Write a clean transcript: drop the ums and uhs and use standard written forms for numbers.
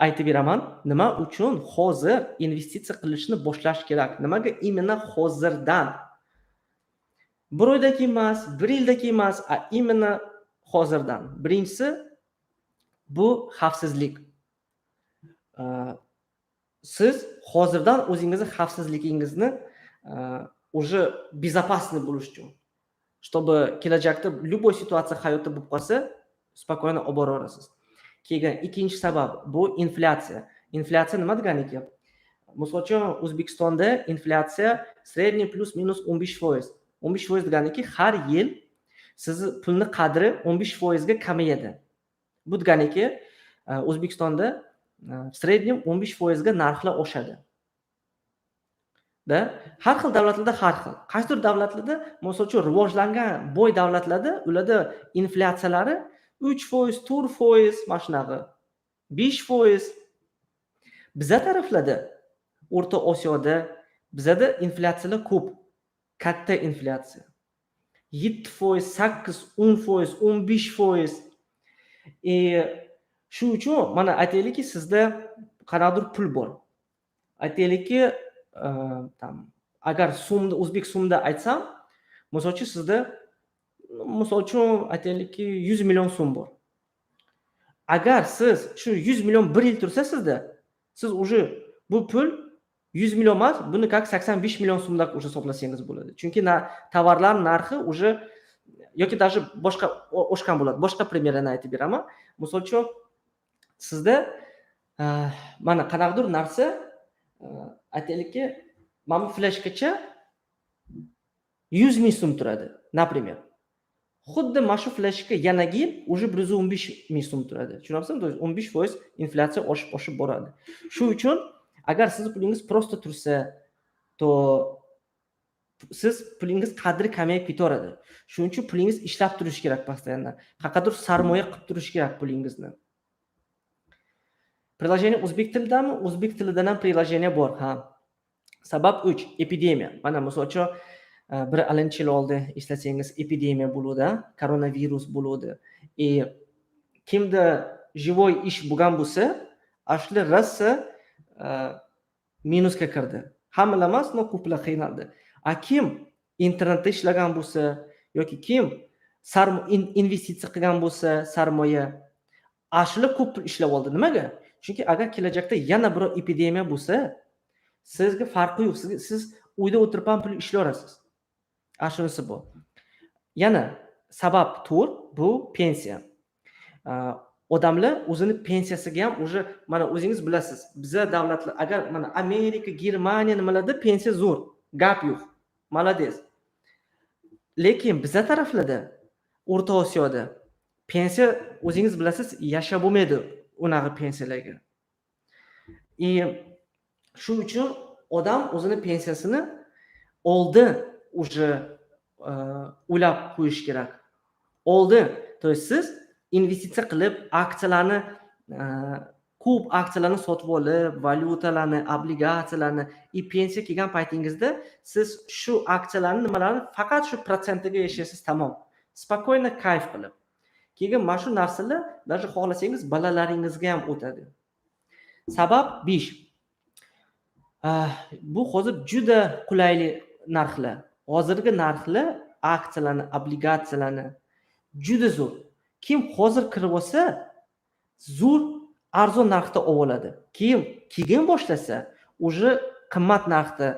aytib beraman, nima uchun hozir investitsiya qilishni boshlash kerak. Nimaga imенно hozirdan? Bir oydaki emas, bir yildaki emas, imенно hozirdan. Birinchisi bu xavfsizlik. Siz hozirdan o'zingizni xavfsizligingizni уже безопасный bo'lish uchun, чтобы kelajakda любой situatsiya hayotda bo'lib qolsa, spokойно olib bora olasiz. Keyin ikkinchi sabab bu inflyatsiya. Inflyatsiya nima deganiki? Misol uchun O'zbekistonda inflyatsiya средний plus-minus 15%. 15% deganiki har yil sizni pulni qadri 15% ga kamayadi. Bu deganiki O'zbekistonda среднем 15% ga narxlar oshadi. Har xil davlatlarda har xil. Qaysidir davlatlarda, misol uchun rivojlangan boy davlatlarda ularda inflyatsiyalari 3%, 4%, mana shunaqa 5%. Bizga taraflarda, O'rta Osiyoda bizada inflyatsiyalar ko'p, katta inflyatsiya. 7%, 8%, 10%, 15%. Shu uchun mana aytaylikki, sizda qanaqadir pul bor. Aytaylikki, agar so'mda, o'zbek so'mda aytsam, misol uchun sizda aytaylikki 100 million so'm bor. Agar siz shu 100 million bir yil tursa sizda, siz уже bu pul 100 million emas, buni как 85 million so'mda уже hisoblasangiz bo'ladi. Chunki tovarlar narxi уже yoki даже boshqa oshgan bo'ladi. Boshqa primerlarni aytib beraman. Misol uchun sizda mana qanaqadir narsa aytaylikki, mana bu flashkacha 100 ming so'm turadi, например. Xuddi mana shu flashka yanagi yil уже 115 ming so'm turadi. Tushunyapsizmi? То есть 15% inflyatsiya oshib boradi. Shu uchun agar siz pulingiz prosta tursa, to siz pulingiz qadri kamayib ketaveradi. Shuning uchun pulingiz ishlab turish kerak постоянно. Qaqadir sarmoya qilib turish kerak pulingizni. Приложение o'zbek tilidami? O'zbek tilidan ham приложение bor, ha. Sabab 3, epidemiya. Mana misol uchun bir alinchi yil oldi eslasangiz epidemiya bo'ldi, koronavirus bo'ldi. Kimda живой ish bo'lgan bo'lsa, ashli rassa minusga kirdi. Hammalar emas, но ko'plar qiynaldi. Kim internetda ishlagan bo'lsa yoki kim investitsiya qilgan bo'lsa, sarmoya ashli ko'p pul ishlab oldi. Nimaga? Chunki agar kelajakda yana bir epidemiya bo'lsa, sizga farqi yo'q. Siz uyda o'tirib ham pul ishlaysiz. Ashunisi bu. Yana sabab 4 bu pensiya. Odamlar o'zini pensiyasiga ham уже mana o'zingiz bilasiz. Bizda davlatlar agar mana Amerika, Germaniya nimalarda pensiya zo'r, gap yo'q. Malades. Lekin bizda taraflarda O'rta Osiyoda pensiya o'zingiz bilasiz, yashab bo'lmaydi unaqa pensiyalarga. Shu uchun odam o'zini pensiyasini oldin уже o'ylab qo'yish kerak. Oldin, to есть siz investitsiya qilib, aksiyalarni ko'p aksiyalarni sotib olib, valyutalarni, obligatsiyalarni, pensiya kelgan paytingizda siz shu aksiyalarni nimalarni faqat shu protsentiga yashaysiz, tamom. Spokойно kayf qilib. Keyin mana shu narsalar даже xohlasangiz balalaringizga ham o'tadi. Sabab 5. Bu hozir juda qulayli narxlar. Hozirgi narxlar aksiyalarni, obligatsiyalarni juda zo'r. Kim hozir kirib olsa, zo'r arzon narxda oladi. Keyin boshlasa, уже qimmat narxda